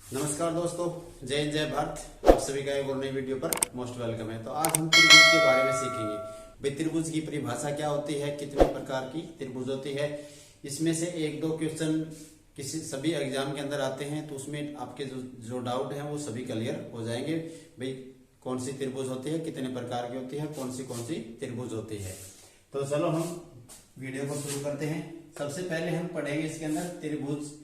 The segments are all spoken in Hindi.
नमस्कार दोस्तों, जय हिंद जय भारत। आप सभी का एक और नई वीडियो पर मोस्ट वेलकम है। तो आज हम त्रिभुज के बारे में सीखेंगे। भाई त्रिभुज की परिभाषा क्या होती है, कितने प्रकार की त्रिभुज होती है। इसमें से एक दो क्वेश्चन किसी सभी एग्जाम के अंदर आते हैं, तो उसमें आपके जो डाउट है वो सभी क्लियर हो जाएंगे। भाई कौन सी त्रिभुज होती है, कितने प्रकार की होती है, कौन सी त्रिभुज होती है। तो चलो हम वीडियो को शुरू करते हैं। सबसे पहले हम पढ़ेंगे इसके अंदर त्रिभुज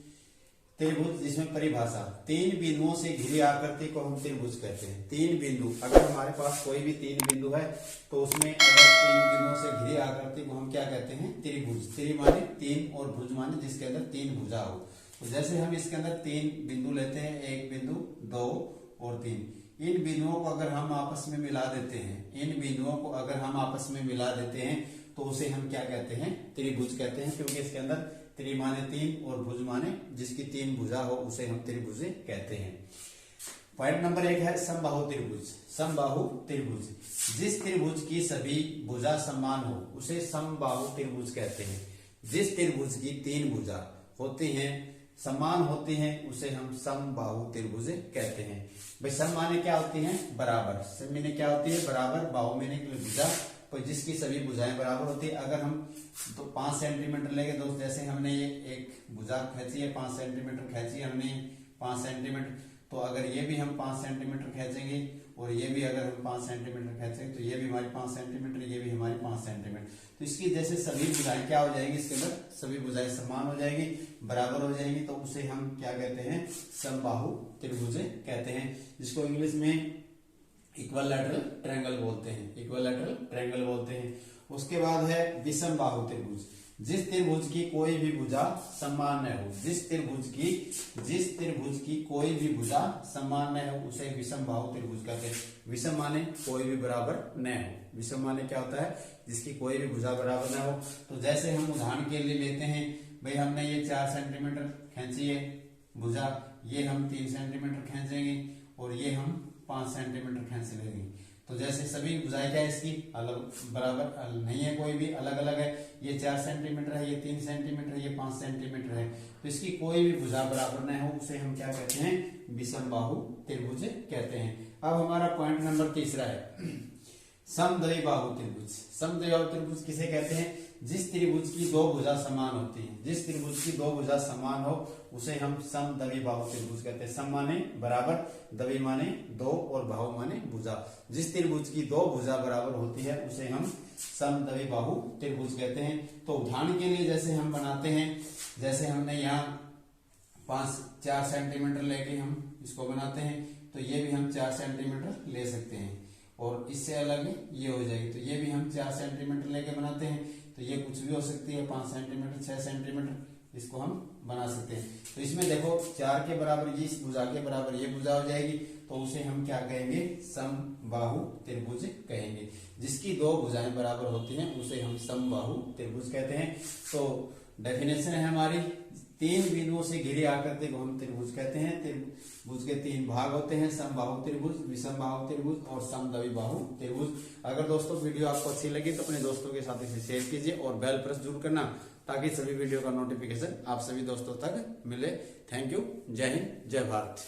जिसमें परिभाषा, तीन बिंदुओं से घिरी आकृति को हम त्रिभुज कहते हैं। तीन बिंदु, अगर हमारे पास कोई भी तीन बिंदु है तो उसमें अगर तीन बिंदुओं से घिरी आकृति को हम क्या कहते हैं, त्रिभुज। त्रि माने तीन और भुज माने जिसके अंदर तीन भुजा हो। तो जैसे हम इसके अंदर तीन बिंदु लेते हैं, एक बिंदु, दो और तीन। इन बिंदुओं को अगर हम आपस में मिला देते हैं, तो उसे हम क्या कहते हैं, त्रिभुज कहते हैं। क्योंकि इसके अंदर त्रि माने तीन और भुज माने जिसकी तीन भुजा हो उसे हम त्रिभुज कहते हैं। पॉइंट नंबर 1 है समबाहु त्रिभुज। समबाहु त्रिभुज, जिस त्रिभुज की सभी भुजा समान हो उसे समबाहु त्रिभुज कहते हैं। जिस त्रिभुज की तीन भुजा होती हैं, समान होती हैं, उसे हम समबाहु त्रिभुज कहते हैं। भाई सम माने क्या होती है, बराबर। सम माने क्या होती है, बराबर। बाहु माने भुजा, जिसकी सभी भुजाएं बराबर होती है। अगर हम तो 5 सेंटीमीटर लेंगे दोस्त, जैसे हमने ये एक भुजा खींची है, 5 सेंटीमीटर खींची है हमने 5 सेंटीमीटर, तो अगर ये भी हम 5 सेंटीमीटर खींचेंगे और ये भी अगर हम 5 सेंटीमीटर खींचेंगे तो ये भी हमारी 5 सेंटीमीटर, ये भी हमारी 5 सेंटीमीटर। तो इसकी जैसे सभी भुजाएं क्या हो जाएगी, इसके अंदर सभी भुजाएं समान हो जाएगी, बराबर हो जाएंगी, तो उसे हम क्या कहते हैं, समबाहु त्रिभुज कहते हैं, जिसको इंग्लिश में इक्विलैटरल ट्रायंगल बोलते हैं। उसके बाद है विषम बाहु त्रिभुज। जिस त्रिभुज की कोई भी भुजा समान न हो, जिस त्रिभुज की कोई भी भुजा समान न हो उसे विषम बाहु त्रिभुज कहते हैं। विषम माने कोई भी बराबर न हो। विषम माने क्या होता है, जिसकी कोई भी भुजा बराबर न हो। तो जैसे हम उदाहरण के लिए लेते हैं, भाई हमने ये 4 सेंटीमीटर खींची है भुजा, ये हम 3 सेंटीमीटर खींचेंगे और ये हम 5 सेंटीमीटर खींच लेंगे। तो जैसे सभी भुजाएं क्या है इसकी अलग बराबर नहीं है, कोई भी अलग अलग है। ये 4 सेंटीमीटर है, ये 3 सेंटीमीटर, ये 5 सेंटीमीटर है। तो इसकी कोई भी भुजा बराबर न हो उसे हम क्या कहते हैं, विषम बाहु त्रिभुज कहते हैं। अब हमारा पॉइंट नंबर 3 है समद्विबाहु त्रिभुज। समद्विबाहु त्रिभुज किसे कहते हैं, जिस त्रिभुज की दो भुजा समान होती है। जिस त्रिभुज की दो भुजा समान हो उसे हम समद्विबाहु त्रिभुज कहते हैं। सम माने बराबर, द्वि माने दो और बाहु माने भुजा। जिस त्रिभुज की दो भुजा बराबर होती है उसे हम समद्विबाहु त्रिभुज कहते हैं। तो उदाहरण के लिए जैसे हम बनाते हैं, जैसे हमने यहाँ 4 सेंटीमीटर लेके हम इसको बनाते हैं, तो ये भी हम 4 सेंटीमीटर ले सकते हैं और इससे अलग ये हो जाएगी। तो ये भी हम 4 सेंटीमीटर लेके बनाते हैं, तो ये कुछ भी हो सकती है, 5 सेंटीमीटर, 6 सेंटीमीटर, इसको हम बना सकते हैं। तो इसमें देखो 4 के बराबर ये इस भुजा के बराबर ये भुजा हो जाएगी, तो उसे हम क्या कहेंगे, समबाहु त्रिभुज कहेंगे। जिसकी दो भुजाएं बराबर होती हैं उसे हम समबाहु त्रिभुज कहते हैं। तो डेफिनेशन है हमारी, तीन बिंदुओं से घिरी आकृति को हम त्रिभुज कहते हैं। त्रिभुज के 3 भाग होते हैं, समबाहु त्रिभुज, विषम बाहु त्रिभुज और समद्विबाहु त्रिभुज। अगर दोस्तों वीडियो आपको अच्छी लगी तो अपने दोस्तों के साथ इसे शेयर कीजिए और बेल प्रेस जरूर करना, ताकि सभी वीडियो का नोटिफिकेशन आप सभी दोस्तों तक मिले। Thank you. जय हिंद जय भारत।